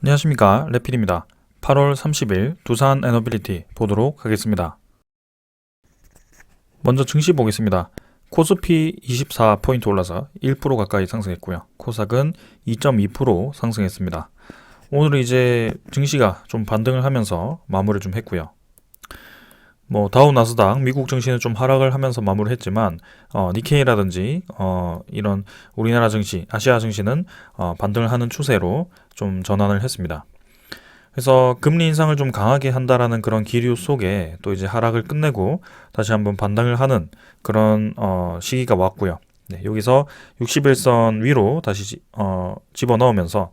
안녕하십니까, 레필입니다. 8월 30일 두산 에너빌리티 보도록 하겠습니다. 먼저 증시 보겠습니다. 코스피 24포인트 올라서 1% 가까이 상승했고요. 코스닥은 2.2% 상승했습니다. 오늘은 이제 증시가 좀 반등을 하면서 마무리 좀 했고요. 다우 나스닥 미국 증시는 좀 하락을 하면서 마무리했지만 니케이라든지 이런 우리나라 증시, 아시아 증시는 반등을 하는 추세로 좀 전환을 했습니다. 그래서 금리 인상을 좀 강하게 한다라는 그런 기류 속에 또 이제 하락을 끝내고 다시 한번 반등을 하는 그런 시기가 왔고요. 네, 여기서 61선 위로 다시 집어넣으면서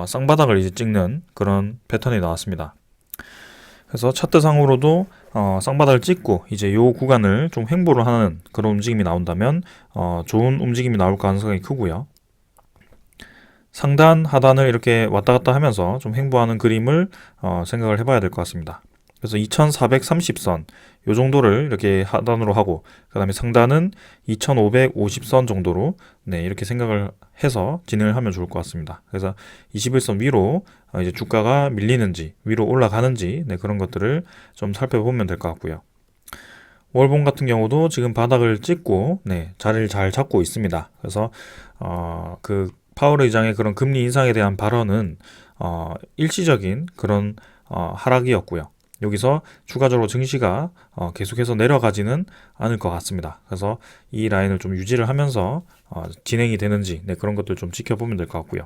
쌍바닥을 이제 찍는 그런 패턴이 나왔습니다. 그래서 차트상으로도 쌍바닥을 찍고 이제 요 구간을 좀 횡보를 하는 그런 움직임이 나온다면 좋은 움직임이 나올 가능성이 크고요. 상단, 하단을 이렇게 왔다 갔다 하면서 좀 횡보하는 그림을 생각을 해봐야 될 것 같습니다. 그래서 2430선 요 정도를 이렇게 하단으로 하고 그 다음에 상단은 2550선 정도로 이렇게 생각을 해서 진행을 하면 좋을 것 같습니다. 그래서 21선 위로 이제 주가가 밀리는지 위로 올라가는지 그런 것들을 좀 살펴보면 될 것 같고요. 월봉 같은 경우도 지금 바닥을 찍고 자리를 잘 잡고 있습니다. 그래서 그 파월 의장의 그런 금리 인상에 대한 발언은 일시적인 그런 하락이었고요. 여기서 추가적으로 증시가 계속해서 내려가지는 않을 것 같습니다. 그래서 이 라인을 좀 유지를 하면서 진행이 되는지 그런 것들 좀 지켜보면 될 것 같고요.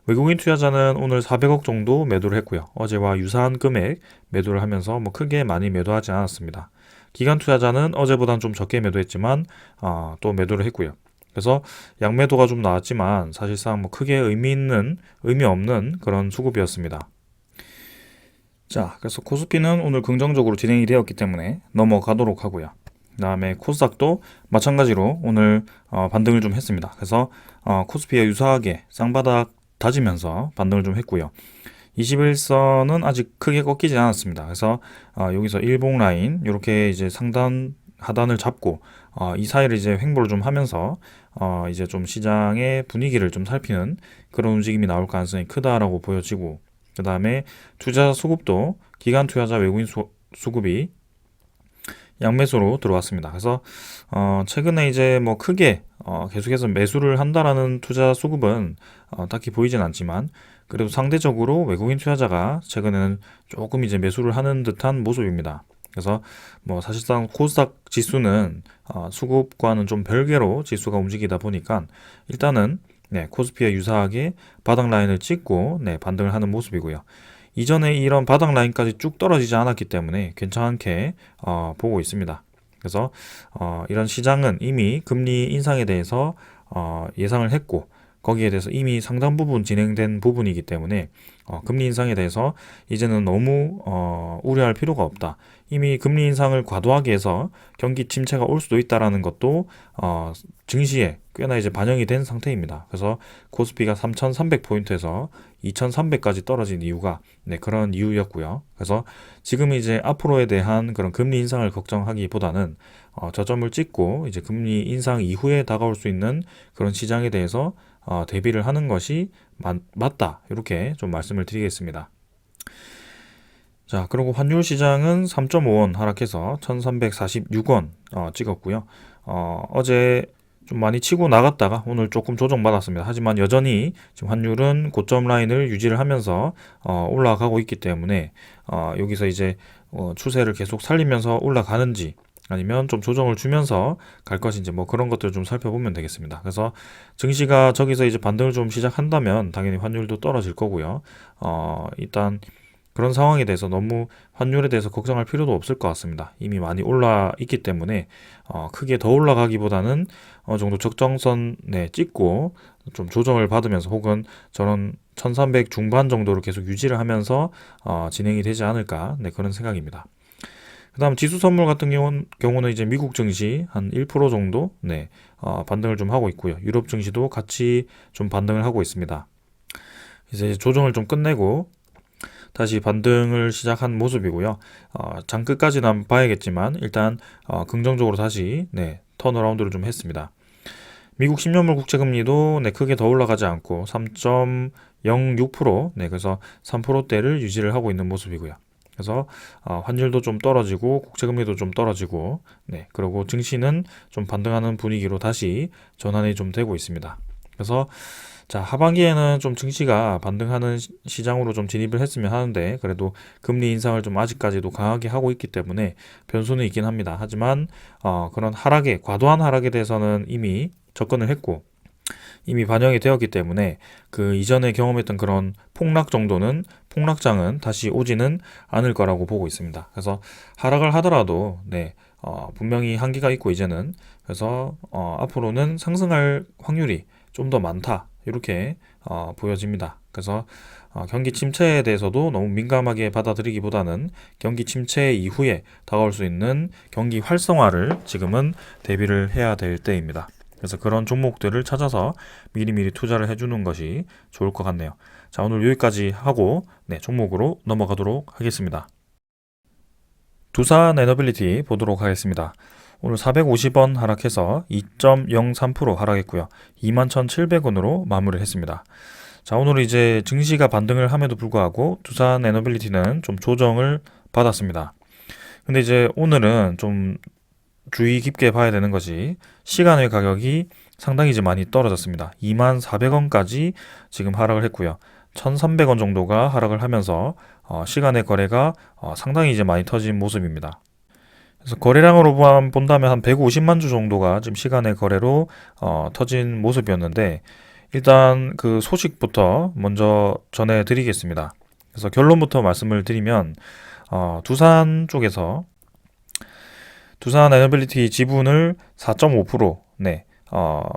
외국인 투자자는 오늘 400억 정도 매도를 했고요. 어제와 유사한 금액 매도를 하면서 크게 많이 매도하지 않았습니다. 기관 투자자는 어제보다는 좀 적게 매도했지만 또 매도를 했고요. 그래서 양매도가 좀 나왔지만 사실상 크게 의미 없는 그런 수급이었습니다. 자, 그래서 코스피는 오늘 긍정적으로 진행이 되었기 때문에 넘어가도록 하고요. 그 다음에 코스닥도 마찬가지로 오늘 반등을 좀 했습니다. 그래서 코스피와 유사하게 쌍바닥 다지면서 반등을 좀 했고요. 21선은 아직 크게 꺾이지 않았습니다. 그래서 여기서 일봉 라인 이렇게 이제 상단 하단을 잡고 이 사이를 이제 횡보를 좀 하면서 이제 좀 시장의 분위기를 좀 살피는 그런 움직임이 나올 가능성이 크다라고 보여지고 그 다음에 투자 수급도 기관 투자자 외국인 수급이 양매수로 들어왔습니다. 그래서 최근에 이제 크게 계속해서 매수를 한다라는 투자 수급은 딱히 보이진 않지만 그래도 상대적으로 외국인 투자자가 최근에는 조금 이제 매수를 하는 듯한 모습입니다. 그래서 사실상 코스닥 지수는 수급과는 좀 별개로 지수가 움직이다 보니까 일단은 코스피와 유사하게 바닥 라인을 찍고 반등을 하는 모습이고요. 이전에 이런 바닥 라인까지 쭉 떨어지지 않았기 때문에 괜찮게 보고 있습니다. 그래서 이런 시장은 이미 금리 인상에 대해서 예상을 했고 거기에 대해서 이미 상당 부분 진행된 부분이기 때문에 금리 인상에 대해서 이제는 너무 우려할 필요가 없다. 이미 금리 인상을 과도하게 해서 경기 침체가 올 수도 있다라는 것도 증시에 꽤나 이제 반영이 된 상태입니다. 그래서 코스피가 3,300포인트에서 2,300까지 떨어진 이유가 그런 이유였고요. 그래서 지금 이제 앞으로에 대한 그런 금리 인상을 걱정하기보다는 저점을 찍고 이제 금리 인상 이후에 다가올 수 있는 그런 시장에 대해서 대비를 하는 것이 맞다. 이렇게 좀 말씀을 드리겠습니다. 자, 그리고 환율 시장은 3.5원 하락해서 1346원 찍었고요. 어제 좀 많이 치고 나갔다가 오늘 조금 조정받았습니다. 하지만 여전히 지금 환율은 고점 라인을 유지를 하면서 올라가고 있기 때문에 여기서 이제 추세를 계속 살리면서 올라가는지 아니면 좀 조정을 주면서 갈 것인지 그런 것들을 좀 살펴보면 되겠습니다. 그래서 증시가 저기서 이제 반등을 좀 시작한다면 당연히 환율도 떨어질 거고요. 일단 그런 상황에 대해서 너무 환율에 대해서 걱정할 필요도 없을 것 같습니다. 이미 많이 올라 있기 때문에 크게 더 올라가기보다는 어느 정도 적정선 찍고 좀 조정을 받으면서 혹은 저런 1300 중반 정도로 계속 유지를 하면서 진행이 되지 않을까 그런 생각입니다. 그 다음 지수 선물 같은 경우는 이제 미국 증시 한 1% 정도 반등을 좀 하고 있고요. 유럽 증시도 같이 좀 반등을 하고 있습니다. 이제 조정을 좀 끝내고 다시 반등을 시작한 모습이고요. 장 끝까지는 한번 봐야겠지만 일단 긍정적으로 다시 턴어라운드를 좀 했습니다. 미국 10년물 국채금리도 크게 더 올라가지 않고 0.6%, 네, 그래서 3%대를 유지를 하고 있는 모습이고요. 그래서 환율도 좀 떨어지고 국채금리도 좀 떨어지고, 네, 그리고 증시는 좀 반등하는 분위기로 다시 전환이 좀 되고 있습니다. 그래서 자, 하반기에는 좀 증시가 반등하는 시장으로 좀 진입을 했으면 하는데, 그래도 금리 인상을 좀 아직까지도 강하게 하고 있기 때문에 변수는 있긴 합니다. 하지만 그런 하락에, 과도한 하락에 대해서는 이미 접근을 했고 이미 반영이 되었기 때문에 그 이전에 경험했던 그런 폭락장은 다시 오지는 않을 거라고 보고 있습니다. 그래서 하락을 하더라도 네, 분명히 한계가 있고 이제는, 그래서 앞으로는 상승할 확률이 좀 더 많다, 이렇게 보여집니다. 그래서 경기 침체에 대해서도 너무 민감하게 받아들이기보다는 경기 침체 이후에 다가올 수 있는 경기 활성화를 지금은 대비를 해야 될 때입니다. 그래서 그런 종목들을 찾아서 미리미리 투자를 해주는 것이 좋을 것 같네요. 자, 오늘 여기까지 하고 네, 종목으로 넘어가도록 하겠습니다. 두산 에너빌리티 보도록 하겠습니다. 오늘 450원 하락해서 2.03% 하락했고요. 21,700원으로 마무리를 했습니다. 자, 오늘 이제 증시가 반등을 함에도 불구하고 두산 에너빌리티는 좀 조정을 받았습니다. 근데 이제 오늘은 좀 주의 깊게 봐야 되는 것이 시간의 가격이 상당히 이제 많이 떨어졌습니다. 24,000원까지 지금 하락을 했고요. 1,300원 정도가 하락을 하면서 시간의 거래가 상당히 이제 많이 터진 모습입니다. 그래서 거래량으로만 본다면 한 150만 주 정도가 지금 시간의 거래로 터진 모습이었는데, 일단 그 소식부터 먼저 전해드리겠습니다. 그래서 결론부터 말씀을 드리면 두산 쪽에서 두산 에너빌리티 지분을 4.5% 네,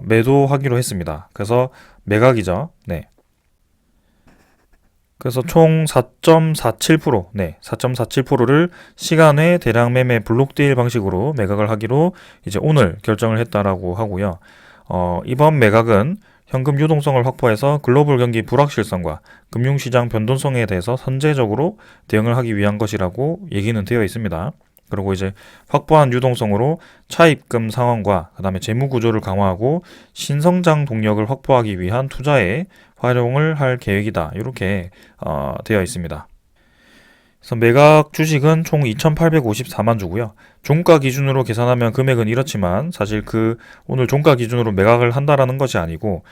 매도하기로 했습니다. 그래서 매각이죠. 네. 그래서 총 4.47%, 네, 4.47%를 시간외 대량 매매 블록딜 방식으로 매각을 하기로 이제 오늘 결정을 했다라고 하고요. 이번 매각은 현금 유동성을 확보해서 글로벌 경기 불확실성과 금융시장 변동성에 대해서 선제적으로 대응을 하기 위한 것이라고 얘기는 되어 있습니다. 그리고 이제 확보한 유동성으로 차입금 상황과 그다음에 재무 구조를 강화하고 신성장 동력을 확보하기 위한 투자에 활용을 할 계획이다, 이렇게 되어 있습니다. 그래서 매각 주식은 총 2,854만 주고요. 종가 기준으로 계산하면 금액은 이렇지만 사실 그 오늘 종가 기준으로 매각을 한다라는 것이 아니고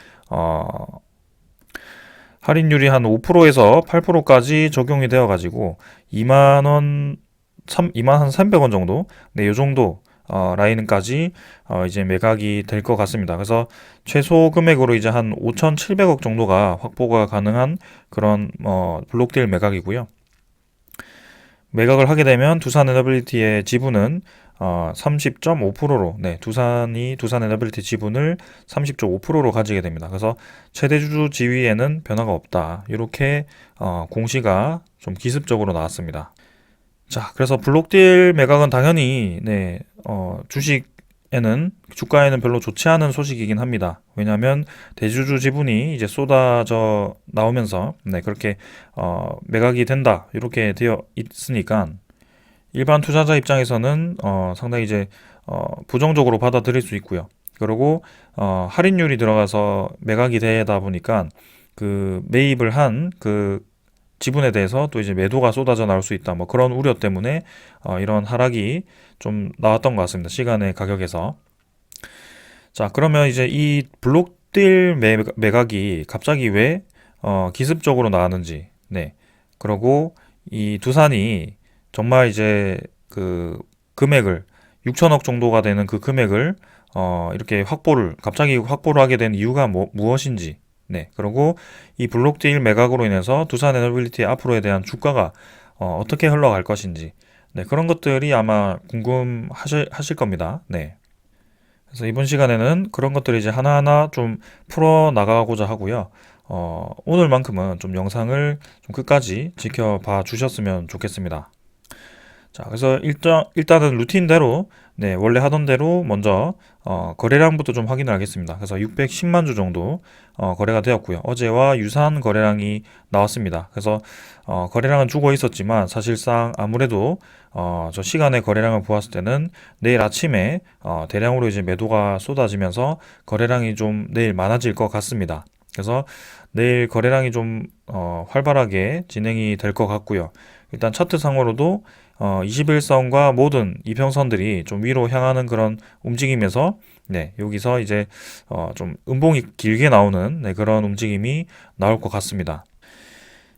할인율이 한 5%에서 8%까지 적용이 되어 가지고 2만 원 2만 한 300원 정도, 네, 요 정도 라인까지 이제 매각이 될 것 같습니다. 그래서 최소 금액으로 이제 한 5,700억 정도가 확보가 가능한 그런 블록딜 매각이고요. 매각을 하게 되면 두산 에너빌리티의 지분은 30.5%로, 네, 두산 에너빌리티 지분을 30.5%로 가지게 됩니다. 그래서 최대주주 지위에는 변화가 없다, 이렇게 공시가 좀 기습적으로 나왔습니다. 자, 그래서 블록딜 매각은 당연히 네, 주가에는 별로 좋지 않은 소식이긴 합니다. 왜냐하면 대주주 지분이 이제 쏟아져 나오면서 네, 그렇게 매각이 된다, 이렇게 되어 있으니까 일반 투자자 입장에서는 상당히 이제 부정적으로 받아들일 수 있고요. 그리고 할인율이 들어가서 매각이 되다 보니까 그 매입을 한 그 지분에 대해서 또 이제 매도가 쏟아져 나올 수 있다, 뭐 그런 우려 때문에 이런 하락이 좀 나왔던 것 같습니다. 시간의 가격에서. 자, 그러면 이제 이 블록딜 매각이 갑자기 왜 기습적으로 나왔는지, 네, 그리고 이 두산이 정말 이제 그 금액을 6천억 정도가 되는 그 금액을 이렇게 갑자기 확보를 하게 된 이유가 무엇인지, 네, 그리고 이 블록딜 매각으로 인해서 두산 에너빌리티의 앞으로에 대한 주가가 어떻게 흘러갈 것인지, 네, 그런 것들이 아마 궁금하실 겁니다. 네. 그래서 이번 시간에는 그런 것들을 이제 하나하나 좀 풀어 나가고자 하고요. 오늘만큼은 좀 영상을 좀 끝까지 지켜봐 주셨으면 좋겠습니다. 자, 그래서 일단은 루틴대로, 네, 원래 하던 대로 먼저 거래량부터 좀 확인을 하겠습니다. 그래서 610만 주 정도 거래가 되었고요. 어제와 유사한 거래량이 나왔습니다. 그래서 거래량은 죽어 있었지만 사실상 아무래도 저 시간의 거래량을 보았을 때는 내일 아침에 대량으로 이제 매도가 쏟아지면서 거래량이 좀 내일 많아질 것 같습니다. 그래서 내일 거래량이 좀 활발하게 진행이 될 것 같고요. 일단 차트상으로도 21선과 모든 이평선들이 좀 위로 향하는 그런 움직임에서 네, 여기서 이제 좀 음봉이 길게 나오는 네, 그런 움직임이 나올 것 같습니다.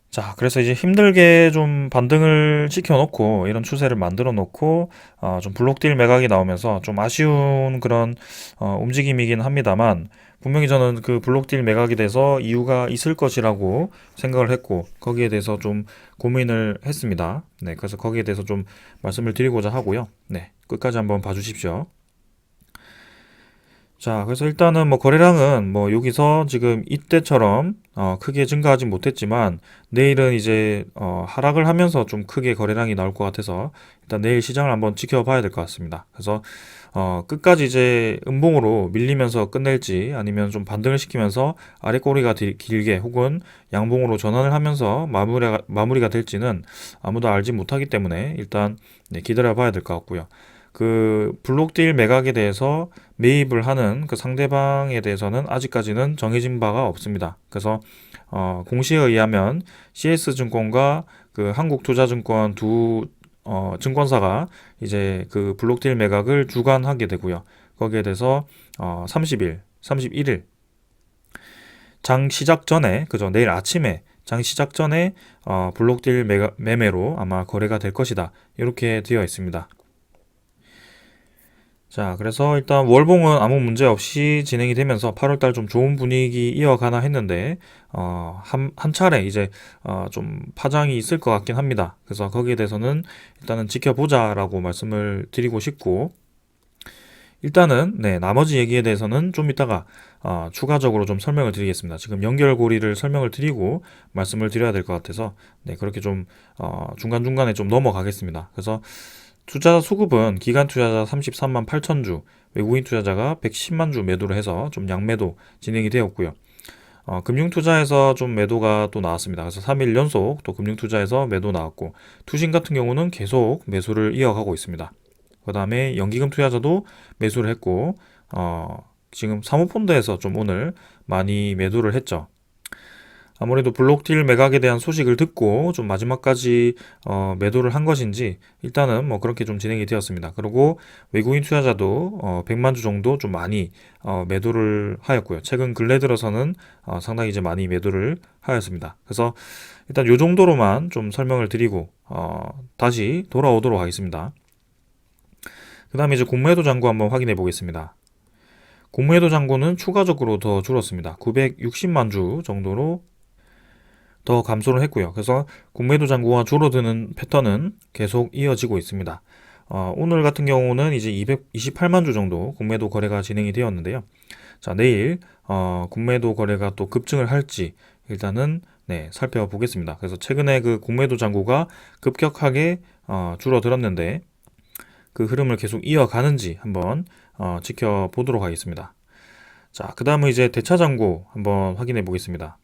자, 그래서 이제 힘들게 좀 반등을 시켜놓고 이런 추세를 만들어 놓고 좀 블록딜 매각이 나오면서 좀 아쉬운 그런 움직임이긴 합니다만 분명히 저는 그 블록딜 매각이 돼서 이유가 있을 것이라고 생각을 했고 거기에 대해서 좀 고민을 했습니다. 네, 그래서 거기에 대해서 좀 말씀을 드리고자 하고요. 네, 끝까지 한번 봐주십시오. 자, 그래서 일단은 뭐 거래량은 뭐 여기서 지금 이때처럼 크게 증가하지 못했지만 내일은 이제 하락을 하면서 좀 크게 거래량이 나올 것 같아서 일단 내일 시장을 한번 지켜봐야 될 것 같습니다. 그래서 끝까지 이제 음봉으로 밀리면서 끝낼지 아니면 좀 반등을 시키면서 아래 꼬리가 길게 혹은 양봉으로 전환을 하면서 마무리가 될지는 아무도 알지 못하기 때문에 일단 네, 기다려 봐야 될 것 같고요. 그 블록딜 매각에 대해서 매입을 하는 그 상대방에 대해서는 아직까지는 정해진 바가 없습니다. 그래서 공시에 의하면 CS증권과 그 한국투자증권 두 증권사가 이제 그 블록딜 매각을 주관하게 되고요. 거기에 대해서 30일, 31일 장 시작 전에 그죠? 내일 아침에 장 시작 전에 블록딜 매매로 아마 거래가 될 것이다. 이렇게 되어 있습니다. 자, 그래서 일단 월봉은 아무 문제 없이 진행이 되면서 8월달 좀 좋은 분위기 이어가나 했는데, 한 차례 이제, 좀 파장이 있을 것 같긴 합니다. 그래서 거기에 대해서는 일단은 지켜보자라고 말씀을 드리고 싶고, 일단은, 네, 나머지 얘기에 대해서는 좀 이따가, 추가적으로 좀 설명을 드리겠습니다. 지금 연결고리를 설명을 드리고 말씀을 드려야 될 것 같아서, 네, 그렇게 좀, 중간중간에 좀 넘어가겠습니다. 그래서 투자자 수급은 기관 투자자 33만 8천 주, 외국인 투자자가 110만 주 매도를 해서 좀 양매도 진행이 되었고요. 금융투자에서 좀 매도가 또 나왔습니다. 그래서 3일 연속 또 금융투자에서 매도 나왔고, 투신 같은 경우는 계속 매수를 이어가고 있습니다. 그 다음에 연기금 투자자도 매수를 했고, 지금 사모펀드에서 좀 오늘 많이 매도를 했죠. 아무래도 블록딜 매각에 대한 소식을 듣고 좀 마지막까지 매도를 한 것인지 일단은 뭐 그렇게 좀 진행이 되었습니다. 그리고 외국인 투자자도 100만 주 정도 좀 많이 매도를 하였고요. 최근 근래 들어서는 상당히 이제 많이 매도를 하였습니다. 그래서 일단 요 정도로만 좀 설명을 드리고 다시 돌아오도록 하겠습니다. 그 다음에 이제 공매도 잔고 한번 확인해 보겠습니다. 공매도 잔고는 추가적으로 더 줄었습니다. 960만 주 정도로 더 감소를 했고요. 그래서 공매도 잔고가 줄어드는 패턴은 계속 이어지고 있습니다. 오늘 같은 경우는 이제 228만 주 정도 공매도 거래가 진행이 되었는데요. 자, 내일 공매도 거래가 또 급증을 할지 일단은 네, 살펴보겠습니다. 그래서 최근에 그 공매도 잔고가 급격하게 줄어들었는데 그 흐름을 계속 이어가는지 한번 지켜보도록 하겠습니다. 자, 그 다음은 이제 대차 잔고 한번 확인해 보겠습니다.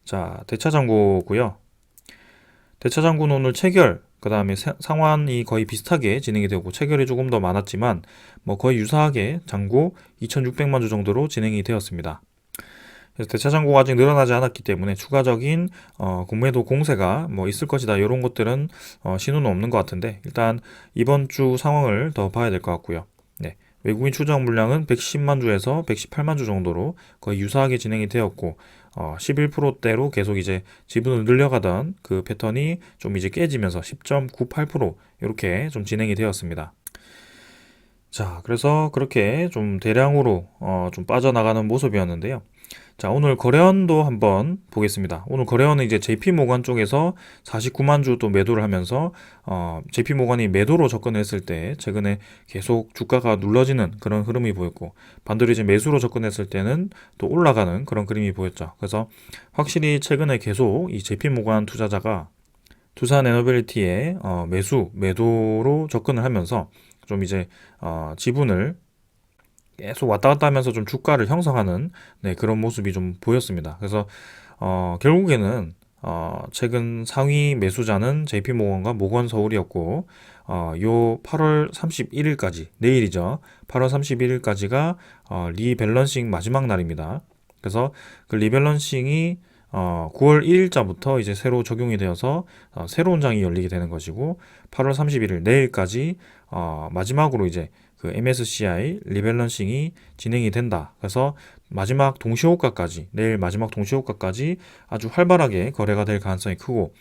자, 대차 잔고고요. 대차 잔고는 오늘 체결, 그 다음에 상환이 거의 비슷하게 진행이 되고 체결이 조금 더 많았지만 뭐 거의 유사하게 잔고 2,600만 주 정도로 진행이 되었습니다. 그래서 대차 잔고가 아직 늘어나지 않았기 때문에 추가적인 공매도 공세가 뭐 있을 것이다 이런 것들은 신호는 없는 것 같은데 일단 이번 주 상황을 더 봐야 될 것 같고요. 네. 외국인 추정 물량은 110만 주에서 118만 주 정도로 거의 유사하게 진행이 되었고 11%대로 계속 이제 지분을 늘려가던 그 패턴이 좀 이제 깨지면서 10.98% 이렇게 좀 진행이 되었습니다. 자, 그래서 그렇게 좀 대량으로 좀 빠져나가는 모습이었는데요. 자, 오늘 거래원도 한번 보겠습니다. 오늘 거래원은 이제 JP모건 쪽에서 49만 주 또 매도를 하면서 JP모건이 매도로 접근했을 때 최근에 계속 주가가 눌러지는 그런 흐름이 보였고 반대로 이제 매수로 접근했을 때는 또 올라가는 그런 그림이 보였죠. 그래서 확실히 최근에 계속 이 JP모건 투자자가 두산 에너빌리티의 매도로 접근을 하면서 좀 이제 지분을 계속 왔다 갔다 하면서 좀 주가를 형성하는 네, 그런 모습이 좀 보였습니다. 그래서 결국에는 최근 상위 매수자는 JP모건과 모건서울이었고 요 8월 31일까지 내일이죠. 8월 31일까지가 리밸런싱 마지막 날입니다. 그래서 그 리밸런싱이 9월 1일자부터 이제 새로 적용이 되어서 새로운 장이 열리게 되는 것이고 8월 31일 내일까지 마지막으로 이제 그 MSCI 리밸런싱이 진행이 된다. 그래서 마지막 동시호가까지 내일 마지막 동시호가까지 아주 활발하게 거래가 될 가능성이 크고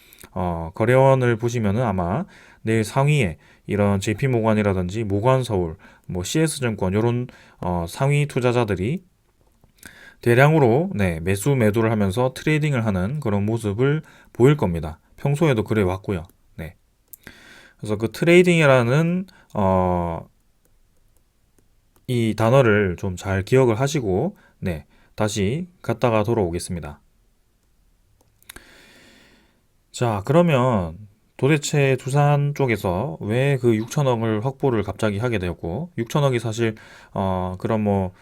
거래원을 보시면은 아마 내일 상위에 이런 JP모간이라든지 모간서울, 뭐 CS증권 이런 상위 투자자들이 대량으로 매수 매도를 하면서 트레이딩을 하는 그런 모습을 보일 겁니다. 평소에도 그래 왔고요. 네. 그래서 그 트레이딩이라는 이 단어를 좀 잘 기억을 하시고 다시 갔다가 돌아오겠습니다. 자, 그러면 도대체 두산 쪽에서 왜 그 6천억을 확보를 갑자기 하게 되었고 6천억이 사실 그런 뭐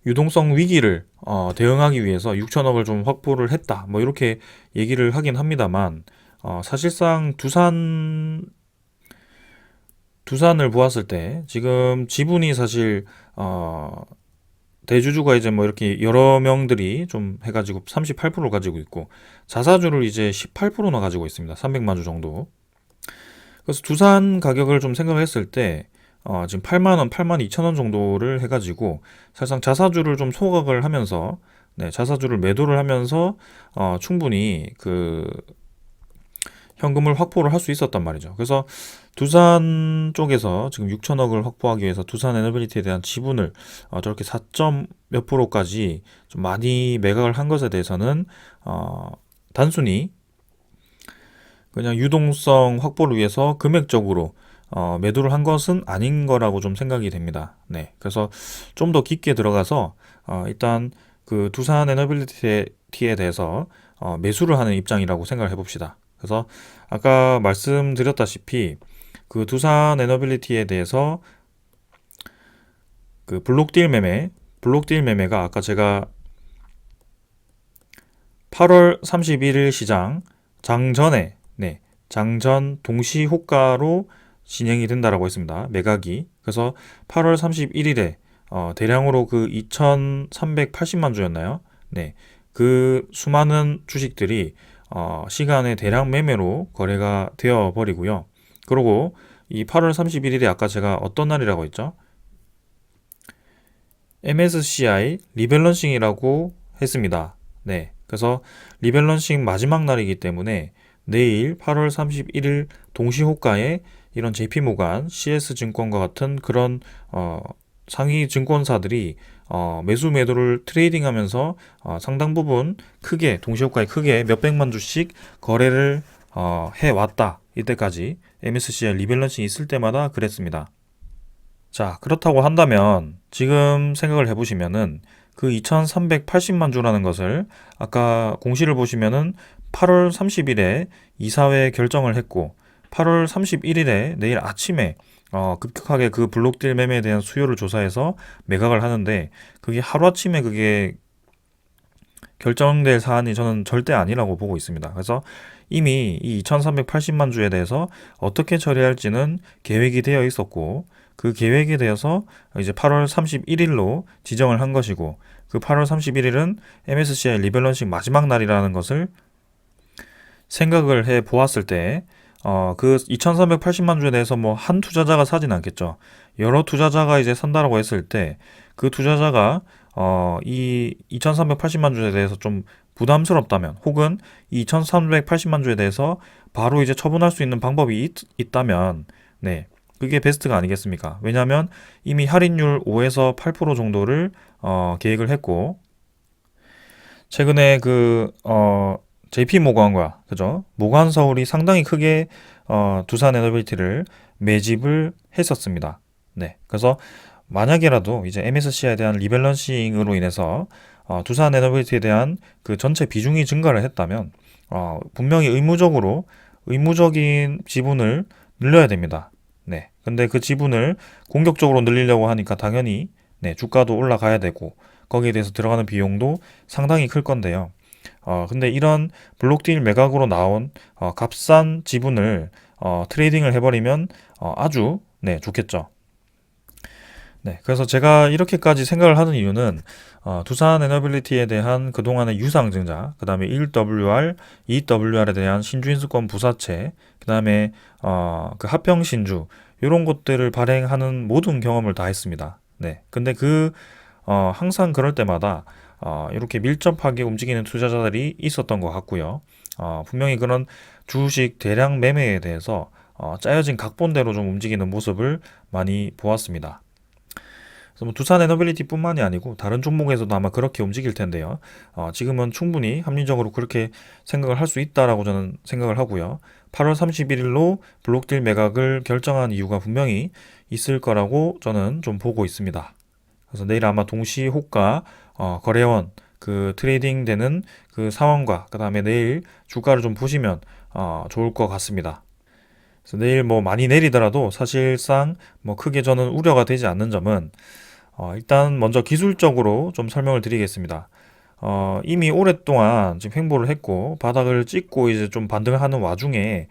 유동성 위기를 대응하기 위해서 6천억을 좀 확보를 했다. 뭐 이렇게 얘기를 하긴 합니다만 사실상 두산을 보았을 때 지금 지분이 사실 대주주가 이제 뭐 이렇게 여러 명들이 좀 해가지고 38%를 가지고 있고 자사주를 이제 18%나 가지고 있습니다. 300만 주 정도. 그래서 두산 가격을 좀 생각을 했을 때 지금 8만 원, 8만 2천 원 정도를 해가지고 사실상 자사주를 좀 소각을 하면서 자사주를 매도를 하면서 충분히 그 현금을 확보를 할 수 있었단 말이죠. 그래서 두산 쪽에서 지금 6천억을 확보하기 위해서 두산 에너빌리티에 대한 지분을 저렇게 4점 몇 프로까지 좀 많이 매각을 한 것에 대해서는 단순히 그냥 유동성 확보를 위해서 금액적으로 매도를 한 것은 아닌 거라고 좀 생각이 됩니다. 네, 그래서 좀 더 깊게 들어가서 일단 그 두산 에너빌리티에 대해서 매수를 하는 입장이라고 생각을 해봅시다. 그래서 아까 말씀드렸다시피 그 두산 에너빌리티에 대해서 그 블록딜 매매가 아까 제가 8월 31일 시장 장전에 장전 동시 호가로 진행이 된다라고 했습니다. 매각이. 그래서 8월 31일에 대량으로 그 2,380만 주였나요? 네. 그 수많은 주식들이 시간에 대량 매매로 거래가 되어 버리고요. 그리고 이 8월 31일에 아까 제가 어떤 날이라고 했죠? MSCI 리밸런싱이라고 했습니다. 네. 그래서 리밸런싱 마지막 날이기 때문에 내일 8월 31일 동시호가에 이런 JP모간, CS증권과 같은 그런 상위 증권사들이 매수 매도를 트레이딩하면서 상당 부분 크게 동시호가에 크게 몇백만 주씩 거래를 해왔다. 이때까지 MSCI 리밸런싱이 있을 때마다 그랬습니다. 자, 그렇다고 한다면 지금 생각을 해보시면은 그 2380만 주라는 것을 아까 공시를 보시면은 8월 30일에 이사회 결정을 했고 8월 31일에 내일 아침에 급격하게 그 블록딜 매매에 대한 수요를 조사해서 매각을 하는데 그게 하루아침에 그게 결정될 사안이 저는 절대 아니라고 보고 있습니다. 그래서 이미 이 2380만 주에 대해서 어떻게 처리할지는 계획이 되어 있었고 그 계획에 대해서 이제 8월 31일로 지정을 한 것이고 그 8월 31일은 MSCI 리밸런싱 마지막 날이라는 것을 생각을 해 보았을 때 그 2380만 주에 대해서 뭐 한 투자자가 사진 않겠죠. 여러 투자자가 이제 산다라고 했을 때 그 투자자가 이 2380만 주에 대해서 좀 부담스럽다면 혹은 이 2380만 주에 대해서 바로 이제 처분할 수 있는 방법이 있다면 그게 베스트가 아니겠습니까? 왜냐하면 이미 할인율 5에서 8% 정도를 계획을 했고 최근에 그 JP모간과 그죠? 모간서울이 상당히 크게 두산 에너빌리티를 매집을 했었습니다. 네, 그래서 만약에라도 이제 MSCI에 대한 리밸런싱으로 인해서 두산 에너빌리티에 대한 그 전체 비중이 증가를 했다면 분명히 의무적인 지분을 늘려야 됩니다. 네, 근데 그 지분을 공격적으로 늘리려고 하니까 당연히 주가도 올라가야 되고 거기에 대해서 들어가는 비용도 상당히 클 건데요. 근데 이런 블록딜 매각으로 나온 값싼 지분을 트레이딩을 해버리면 아주 좋겠죠. 네, 그래서 제가 이렇게까지 생각을 하는 이유는 두산 에너빌리티에 대한 그동안의 유상증자, 그 다음에 1WR, 2WR에 대한 신주인수권 부사채, 그 다음에 그 합병 신주 이런 것들을 발행하는 모든 경험을 다 했습니다. 네, 근데 항상 그럴 때마다 이렇게 밀접하게 움직이는 투자자들이 있었던 것 같고요. 분명히 그런 주식 대량 매매에 대해서 짜여진 각본대로 좀 움직이는 모습을 많이 보았습니다. 그래서 뭐 두산 에너빌리티뿐만이 아니고 다른 종목에서도 아마 그렇게 움직일 텐데요. 지금은 충분히 합리적으로 그렇게 생각을 할 수 있다라고 저는 생각을 하고요. 8월 31일로 블록딜 매각을 결정한 이유가 분명히 있을 거라고 저는 좀 보고 있습니다. 그래서 내일 아마 동시 호가 거래원 그 트레이딩 되는 그 상황과 그 다음에 내일 주가를 좀 보시면 좋을 것 같습니다. 그래서 내일 뭐 많이 내리더라도 사실상 뭐 크게 저는 우려가 되지 않는 점은 일단 먼저 기술적으로 좀 설명을 드리겠습니다. 이미 오랫동안 지금 횡보를 했고 바닥을 찍고 이제 좀 반등을 하는 와중에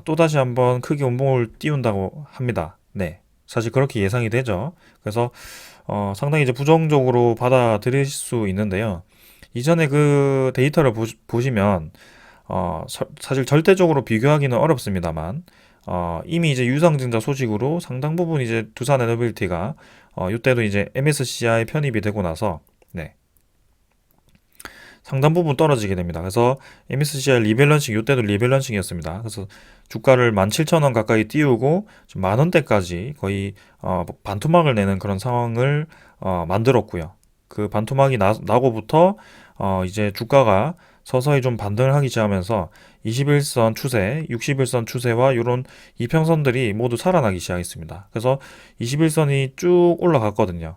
또다시 한번 크게 운봉을 띄운다고 합니다. 네. 사실 그렇게 예상이 되죠. 그래서 상당히 이제 부정적으로 받아들일 수 있는데요. 이전에 그 데이터를 보시면 사실 절대적으로 비교하기는 어렵습니다만 이미 이제 유상증자 소식으로 상당 부분 이제 두산 에너빌티가 이때도 이제 MSCI 편입이 되고 나서 네, 상당 부분 떨어지게 됩니다. 그래서 MSCI 리밸런싱 이때도 리밸런싱이었습니다. 그래서 주가를 17,000원 가까이 띄우고 만 원대까지 거의 반토막을 내는 그런 상황을 만들었고요. 그 반토막이 나고부터 이제 주가가 서서히 좀 반등을 하기 시작하면서 21선 추세, 60일선 추세와 이런 이평선들이 모두 살아나기 시작했습니다. 그래서 21선이 쭉 올라갔거든요.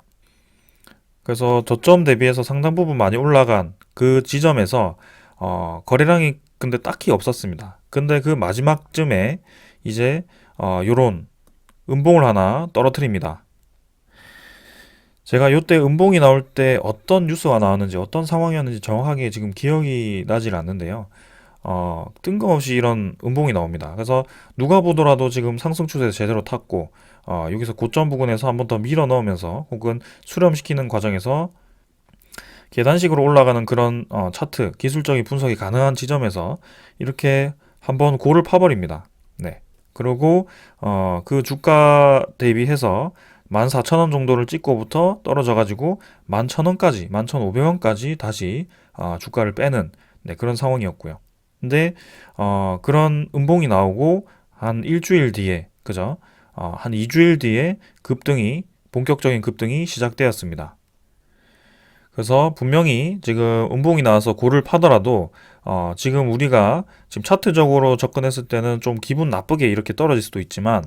그래서 저점 대비해서 상당 부분 많이 올라간 그 지점에서 거래량이 근데 딱히 없었습니다. 근데 그 마지막쯤에 이제 요런 음봉을 하나 떨어뜨립니다. 제가 요때 음봉이 나올 때 어떤 뉴스가 나왔는지 어떤 상황이었는지 정확하게 지금 기억이 나질 않는데요. 뜬금없이 이런 음봉이 나옵니다. 그래서 누가 보더라도 지금 상승 추세 제대로 탔고 여기서 고점 부근에서 한번 더 밀어 넣으면서 혹은 수렴시키는 과정에서 계단식으로 올라가는 그런 차트 기술적인 분석이 가능한 지점에서 이렇게 한번 고를 파버립니다. 네. 그리고 그 주가 대비해서 14,000원 정도를 찍고부터 떨어져 가지고 11,000원까지 11,500원까지 다시 주가를 빼는 네, 그런 상황이었고요. 근데 그런 음봉이 나오고 한 일주일 뒤에 그죠? 한 2주일 뒤에 본격적인 급등이 시작되었습니다. 그래서 분명히 지금 음봉이 나와서 고를 파더라도 지금 우리가 지금 차트적으로 접근했을 때는 좀 기분 나쁘게 이렇게 떨어질 수도 있지만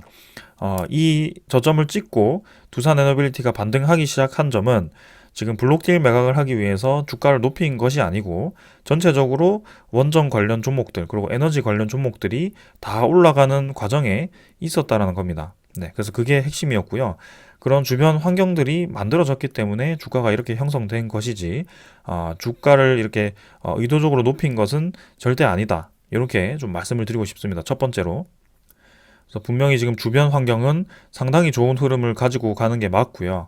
이 저점을 찍고 두산 에너빌리티가 반등하기 시작한 점은 지금 블록딜 매각을 하기 위해서 주가를 높인 것이 아니고 전체적으로 원전 관련 종목들 그리고 에너지 관련 종목들이 다 올라가는 과정에 있었다라는 겁니다. 네, 그래서 그게 핵심이었고요. 그런 주변 환경들이 만들어졌기 때문에 주가가 이렇게 형성된 것이지 주가를 이렇게 의도적으로 높인 것은 절대 아니다. 이렇게 좀 말씀을 드리고 싶습니다. 첫 번째로. 그래서 분명히 지금 주변 환경은 상당히 좋은 흐름을 가지고 가는 게 맞고요.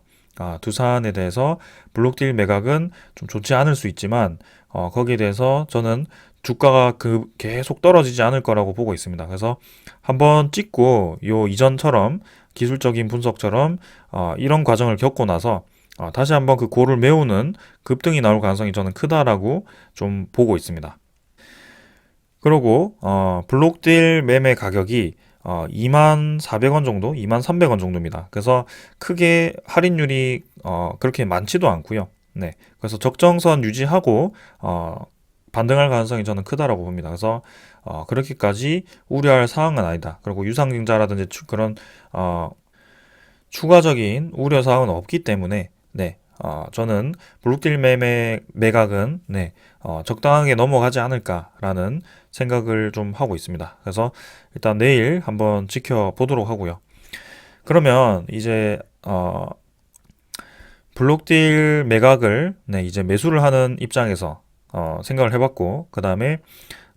두산에 대해서 블록딜 매각은 좀 좋지 않을 수 있지만 거기에 대해서 저는 주가가 계속 떨어지지 않을 거라고 보고 있습니다. 그래서 한번 찍고 요 이전처럼 기술적인 분석처럼 이런 과정을 겪고 나서 다시 한번 그 고를 메우는 급등이 나올 가능성이 저는 크다라고 좀 보고 있습니다. 그리고 블록딜 매매 가격이 2,400원 정도, 2,300원 정도입니다. 그래서 크게 할인율이 그렇게 많지도 않고요. 네, 그래서 적정선 유지하고 반등할 가능성이 저는 크다라고 봅니다. 그래서 그렇게까지 우려할 사항은 아니다. 그리고 유상증자라든지 그런 추가적인 우려 사항은 없기 때문에 네, 저는 블록딜 매각은 네, 적당하게 넘어가지 않을까라는 생각을 좀 하고 있습니다. 그래서 일단 내일 한번 지켜보도록 하고요. 그러면 이제 블록딜 매각을 네, 이제 매수를 하는 입장에서 생각을 해봤고 그 다음에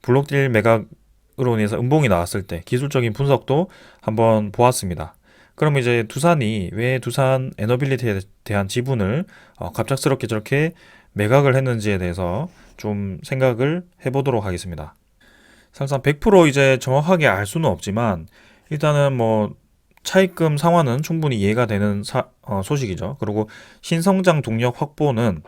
블록딜 매각으로 인해서 음봉이 나왔을 때 기술적인 분석도 한번 보았습니다. 그럼 이제 두산이 왜 두산 에너빌리티에 대한 지분을 갑작스럽게 저렇게 매각을 했는지에 대해서 좀 생각을 해보도록 하겠습니다. 사실상 100% 이제 정확하게 알 수는 없지만 일단은 뭐 차입금 상환은 충분히 이해가 되는 소식이죠. 그리고 신성장 동력 확보는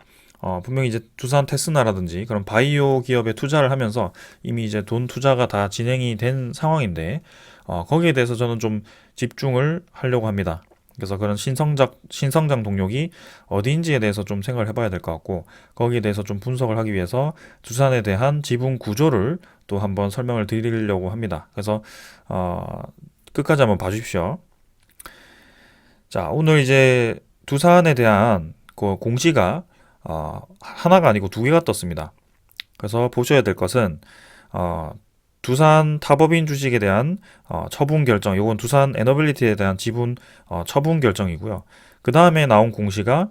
분명히 이제 두산 테스나라든지 그런 바이오 기업에 투자를 하면서 이미 이제 돈 투자가 다 진행이 된 상황인데 거기에 대해서 저는 좀 집중을 하려고 합니다. 그래서 그런 신성장 동력이 어디인지에 대해서 좀 생각을 해봐야 될 것 같고 거기에 대해서 좀 분석을 하기 위해서 두산에 대한 지분 구조를 또 한번 설명을 드리려고 합니다. 그래서 끝까지 한번 봐주십시오. 자, 오늘 이제 두산에 대한 그 공시가 하나가 아니고 두 개가 떴습니다. 그래서 보셔야 될 것은 두산 타법인 주식에 대한 처분 결정, 요건 두산 에너빌리티에 대한 지분 처분 결정이고요. 그 다음에 나온 공시가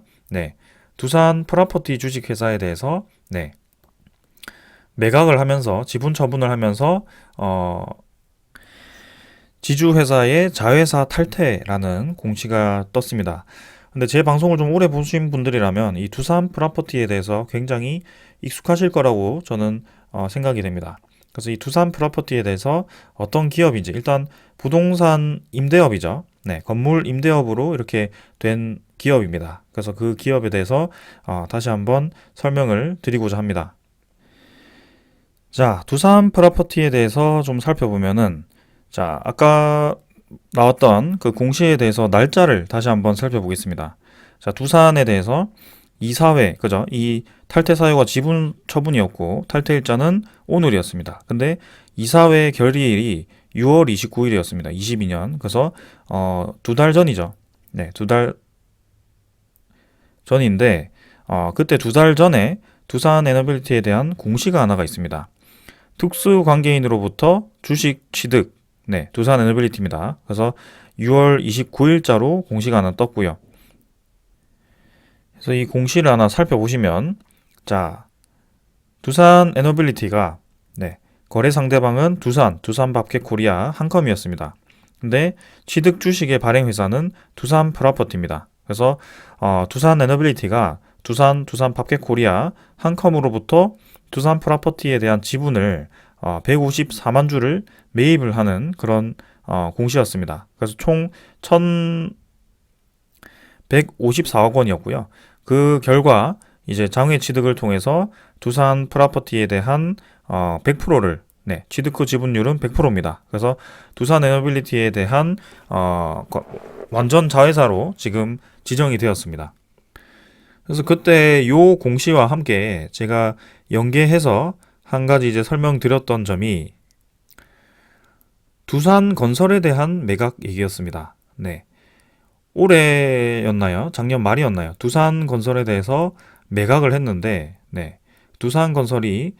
두산 프로퍼티 주식 회사에 대해서 매각을 하면서 지분 처분을 하면서 지주회사의 자회사 탈퇴라는 공시가 떴습니다. 근데 제 방송을 좀 오래 보신 분들이라면 이 두산 프로퍼티에 대해서 굉장히 익숙하실 거라고 저는 생각이 됩니다. 그래서 이 두산 프로퍼티에 대해서 어떤 기업인지 일단 부동산 임대업이죠. 건물 임대업으로 이렇게 된 기업입니다. 그래서 그 기업에 대해서 다시 한번 설명을 드리고자 합니다. 자, 두산 프로퍼티에 대해서 좀 살펴보면은 자, 아까 나왔던 그 공시에 대해서 날짜를 다시 한번 살펴보겠습니다. 자, 두산에 대해서 이사회, 그죠? 이 탈퇴 사유가 지분 처분이었고 탈퇴 일자는 오늘이었습니다. 근데 이사회 결의일이 6월 29일이었습니다. 22년. 그래서 두 달 전이죠. 두 달 전인데 그때 두 달 전에 두산 에너빌리티에 대한 공시가 하나가 있습니다. 특수관계인으로부터 주식 취득, 두산 에너빌리티입니다. 그래서 6월 29일자로 공시가 하나 떴고요. 그래서 이 공시를 하나 살펴보시면, 자, 두산 에너빌리티가, 거래 상대방은 두산밥켓 코리아 한컴이었습니다. 근데 취득 주식의 발행 회사는 두산 프로퍼티입니다. 그래서 두산 에너빌리티가 두산밥켓 코리아 한컴으로부터 두산 프로퍼티에 대한 지분을 154만 주를 매입을 하는 그런 공시였습니다. 그래서 총 1,154억 원이었고요. 그 결과 이제 장외 취득을 통해서 두산 프로퍼티에 대한 100%를 취득 후 지분율은 100%입니다. 그래서 두산 에너빌리티에 대한 완전 자회사로 지금 지정이 되었습니다. 그래서 그때 요 공시와 함께 제가 연계해서 한 가지 이제 설명드렸던 점이 두산 건설에 대한 매각 얘기였습니다. 올해였나요? 작년 말이었나요? 두산 건설에 대해서 매각을 했는데, 두산 건설이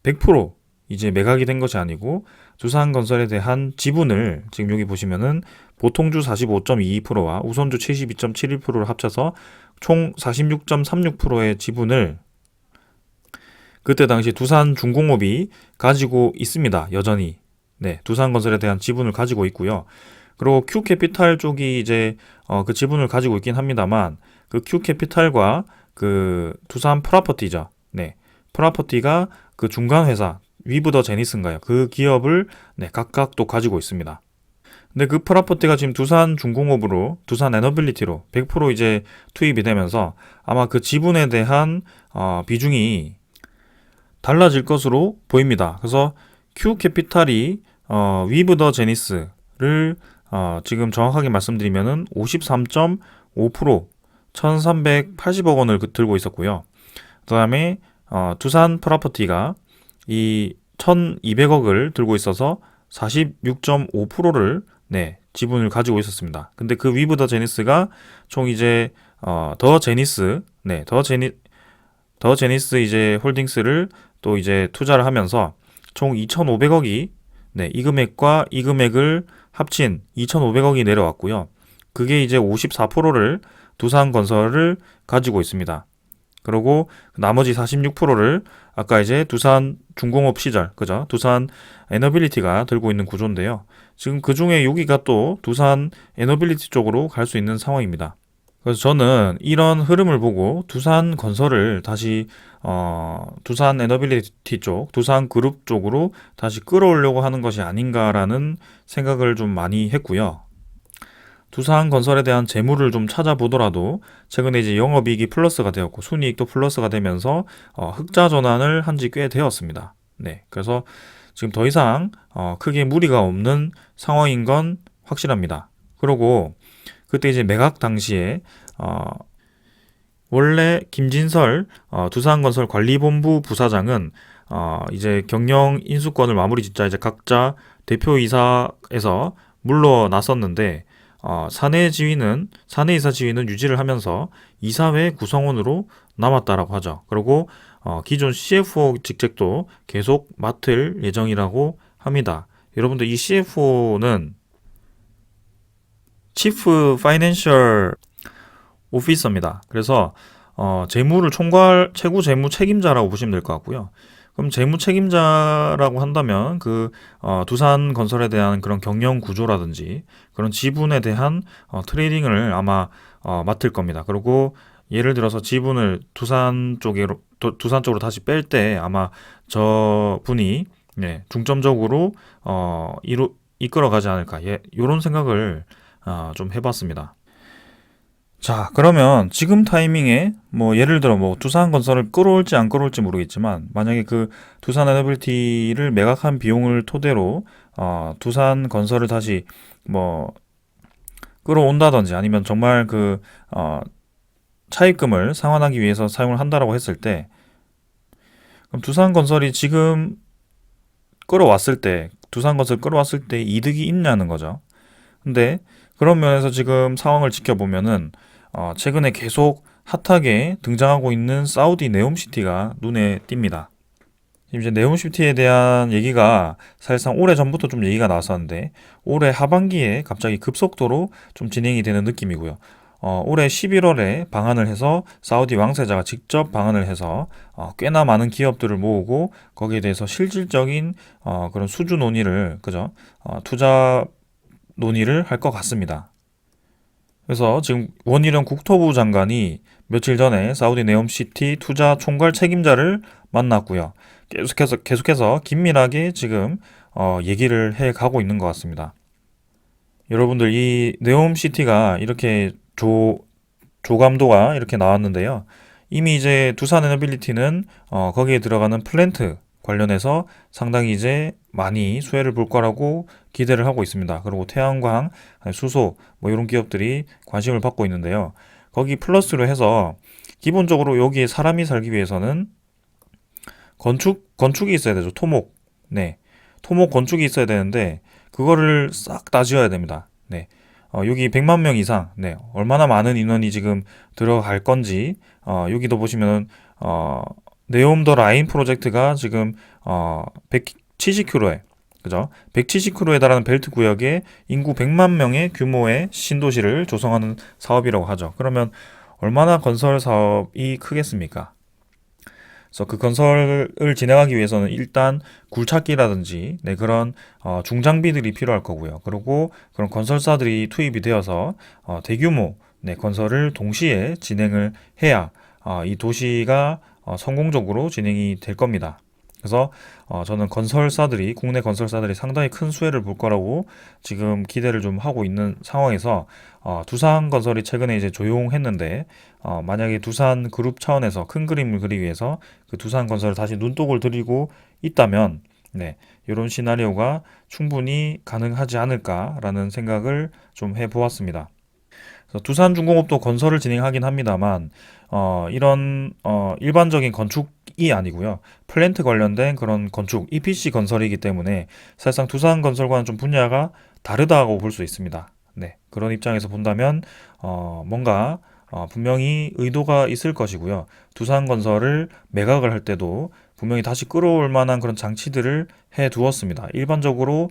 100% 이제 매각이 된 것이 아니고 두산 건설에 대한 지분을 지금 여기 보시면은 보통주 45.22%와 우선주 72.71%를 합쳐서 총 46.36%의 지분을 그때 당시 두산중공업이 가지고 있습니다. 여전히. 두산건설에 대한 지분을 가지고 있고요. 그리고 Q캐피탈 쪽이 이제 그 지분을 가지고 있긴 합니다만 그 Q캐피탈과 그 두산 프로퍼티죠. 프로퍼티가 그 중간 회사 위브 더 제니스인가요? 그 기업을 각각 또 가지고 있습니다. 근데 그 프로퍼티가 지금 두산중공업으로 두산 에너빌리티로 100% 이제 투입이 되면서 아마 그 지분에 대한 비중이 달라질 것으로 보입니다. 그래서 Q캐피탈이 위브 더 제니스를 지금 정확하게 말씀드리면은 53.5% 1380억 원을 들고 있었고요. 그 다음에 두산 프로퍼티가 이 1200억을 들고 있어서 46.5%를 지분을 가지고 있었습니다. 근데 그 위브 더 제니스가 총 이제 더 제니스 이제 홀딩스를 또 이제 투자를 하면서 총 2,500억이 이 금액과 이 금액을 합친 2,500억이 내려왔고요. 그게 이제 54%를 두산건설을 가지고 있습니다. 그리고 나머지 46%를 아까 이제 두산 중공업 시절, 그죠? 두산 에너빌리티가 들고 있는 구조인데요. 지금 그 중에 여기가 또 두산 에너빌리티 쪽으로 갈 수 있는 상황입니다. 그래서 저는 이런 흐름을 보고 두산 건설을 다시 두산 에너빌리티 쪽, 두산 그룹 쪽으로 다시 끌어오려고 하는 것이 아닌가라는 생각을 좀 많이 했고요. 두산 건설에 대한 재물을 좀 찾아보더라도 최근에 이제 영업이익이 플러스가 되었고 순이익도 플러스가 되면서 흑자 전환을 한 지 꽤 되었습니다. 네, 그래서 지금 더 이상 크게 무리가 없는 상황인 건 확실합니다. 그리고 그때 이제 매각 당시에 원래 김진설 두산건설 관리본부 부사장은 이제 경영 인수권을 마무리 짓자 이제 각자 대표이사에서 물러났었는데 사내이사 지위는 유지를 하면서 이사회 구성원으로 남았다라고 하죠. 그리고 기존 CFO 직책도 계속 맡을 예정이라고 합니다. 여러분들 이 CFO는 Chief Financial Officer입니다. 그래서 재무를 최고 재무 책임자라고 보시면 될 것 같고요. 그럼 재무 책임자라고 한다면 두산 건설에 대한 그런 경영 구조라든지 그런 지분에 대한 트레이딩을 아마 맡을 겁니다. 그리고 예를 들어서 지분을 두산 쪽으로 다시 뺄 때 아마 저 분이 중점적으로 이끌어가지 않을까. 이런 생각을 좀 해봤습니다. 자, 그러면 지금 타이밍에 예를 들어 두산건설을 끌어올지 안 끌어올지 모르겠지만 만약에 그 두산 에너빌티를 매각한 비용을 토대로 두산건설을 다시 끌어온다든지 아니면 정말 차입금을 상환하기 위해서 사용을 한다라고 했을 때 그럼 두산건설이 지금 두산건설 끌어왔을 때 이득이 있냐는 거죠. 근데 그런 면에서 지금 상황을 지켜보면은 최근에 계속 핫하게 등장하고 있는 사우디 네옴시티가 눈에 띕니다. 지금 이제 네옴시티에 대한 얘기가 사실상 오래 전부터 좀 얘기가 나왔었는데 올해 하반기에 갑자기 급속도로 좀 진행이 되는 느낌이고요. 올해 11월에 방한을 해서 사우디 왕세자가 직접 방한을 해서 꽤나 많은 기업들을 모으고 거기에 대해서 실질적인 그런 수주 논의를 투자 논의를 할 것 같습니다. 그래서 지금 원희룡 국토부 장관이 며칠 전에 사우디 네옴시티 투자 총괄 책임자를 만났고요. 계속해서 긴밀하게 지금 얘기를 해 가고 있는 것 같습니다. 여러분들 이 네옴시티가 이렇게 조감도가 이렇게 나왔는데요. 이미 이제 두산 에너빌리티는 거기에 들어가는 플랜트 관련해서 상당히 이제 많이 수혜를 볼 거라고 기대를 하고 있습니다. 그리고 태양광, 수소 이런 기업들이 관심을 받고 있는데요. 거기 플러스로 해서 기본적으로 여기에 사람이 살기 위해서는 건축이 있어야 되죠. 토목. 네. 토목 건축이 있어야 되는데 그거를 싹 다 지어야 됩니다. 네. 여기 100만 명 이상, 얼마나 많은 인원이 지금 들어갈 건지, 여기도 보시면은, 네옴 더 라인 프로젝트가 지금 170km에 그죠? 170km에 달하는 벨트 구역에 인구 100만 명의 규모의 신도시를 조성하는 사업이라고 하죠. 그러면 얼마나 건설 사업이 크겠습니까? 그래서 그 건설을 진행하기 위해서는 일단 굴착기라든지 그런 중장비들이 필요할 거고요. 그리고 그런 건설사들이 투입이 되어서 대규모 건설을 동시에 진행을 해야 이 도시가 성공적으로 진행이 될 겁니다. 그래서 저는 국내 건설사들이 상당히 큰 수혜를 볼 거라고 지금 기대를 좀 하고 있는 상황에서 두산건설이 최근에 이제 조용했는데 만약에 두산 그룹 차원에서 큰 그림을 그리기 위해서 그 두산건설을 다시 눈독을 들이고 있다면 이런 시나리오가 충분히 가능하지 않을까라는 생각을 좀 해보았습니다. 두산중공업도 건설을 진행하긴 합니다만 이런 일반적인 건축이 아니고요. 플랜트 관련된 그런 건축, EPC 건설이기 때문에 사실상 두산건설과는 좀 분야가 다르다고 볼 수 있습니다. 그런 입장에서 본다면 뭔가 분명히 의도가 있을 것이고요. 두산건설을 매각을 할 때도 분명히 다시 끌어올 만한 그런 장치들을 해 두었습니다. 일반적으로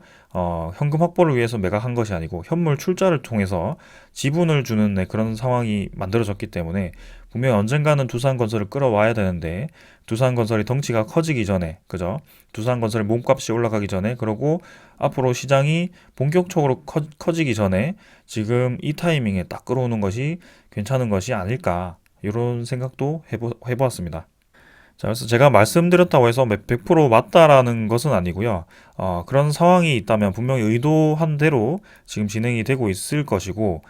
현금 확보를 위해서 매각한 것이 아니고 현물 출자를 통해서 지분을 주는 그런 상황이 만들어졌기 때문에 분명히 언젠가는 두산건설을 끌어와야 되는데 두산건설이 덩치가 커지기 전에, 그죠? 두산건설의 몸값이 올라가기 전에, 그러고 앞으로 시장이 본격적으로 커지기 전에 지금 이 타이밍에 딱 끌어오는 것이 괜찮은 것이 아닐까, 이런 생각도 해보았습니다. 자, 그래서 제가 말씀드렸다고 해서 100% 맞다라는 것은 아니고요. 그런 상황이 있다면 분명히 의도한 대로 지금 진행이 되고 있을 것이고,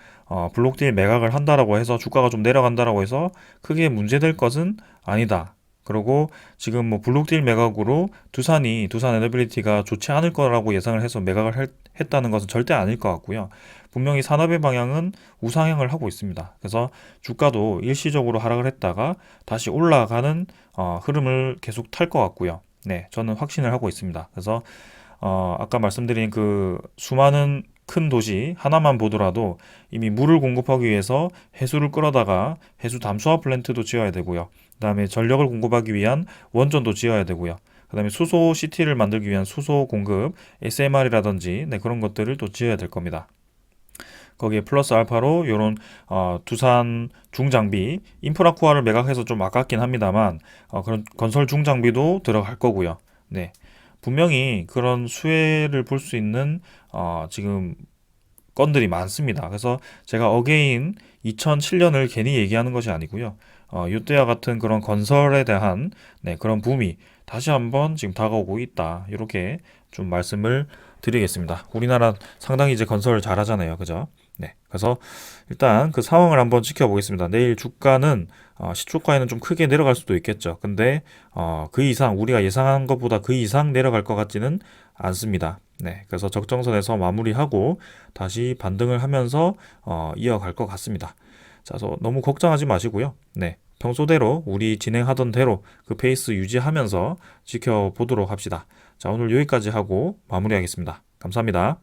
블록딜 매각을 한다라고 해서 주가가 좀 내려간다라고 해서 크게 문제될 것은 아니다. 그리고 지금 뭐 블록딜 매각으로 두산 에너빌리티가 좋지 않을 거라고 예상을 해서 매각을 했다는 것은 절대 아닐 것 같고요. 분명히 산업의 방향은 우상향을 하고 있습니다. 그래서 주가도 일시적으로 하락을 했다가 다시 올라가는 흐름을 계속 탈 것 같고요. 네, 저는 확신을 하고 있습니다. 그래서 아까 말씀드린 그 수많은 큰 도시 하나만 보더라도 이미 물을 공급하기 위해서 해수를 끌어다가 해수 담수화 플랜트도 지어야 되고요. 그다음에 전력을 공급하기 위한 원전도 지어야 되고요. 그다음에 수소 시티를 만들기 위한 수소 공급, SMR이라든지 네, 그런 것들을 또 지어야 될 겁니다. 거기에 플러스 알파로 이런 두산 중장비 인프라코어를 매각해서 좀 아깝긴 합니다만 그런 건설 중장비도 들어갈 거고요. 네, 분명히 그런 수혜를 볼 수 있는 지금 건들이 많습니다. 그래서 제가 어게인 2007년을 괜히 얘기하는 것이 아니고요. 이때와 같은 그런 건설에 대한 네, 그런 붐이 다시 한번 지금 다가오고 있다. 이렇게 좀 말씀을 드리겠습니다. 우리나라 상당히 이제 건설 잘하잖아요. 그죠? 네. 그래서 일단 그 상황을 한번 지켜보겠습니다. 내일 주가는 시초가에는 좀 크게 내려갈 수도 있겠죠. 근데 그 이상 우리가 예상한 것보다 그 이상 내려갈 것 같지는 않습니다. 네. 그래서 적정선에서 마무리하고 다시 반등을 하면서 이어갈 것 같습니다. 자, 그래서 너무 걱정하지 마시고요. 네. 평소대로 우리 진행하던 대로 그 페이스 유지하면서 지켜보도록 합시다. 자, 오늘 여기까지 하고 마무리하겠습니다. 감사합니다.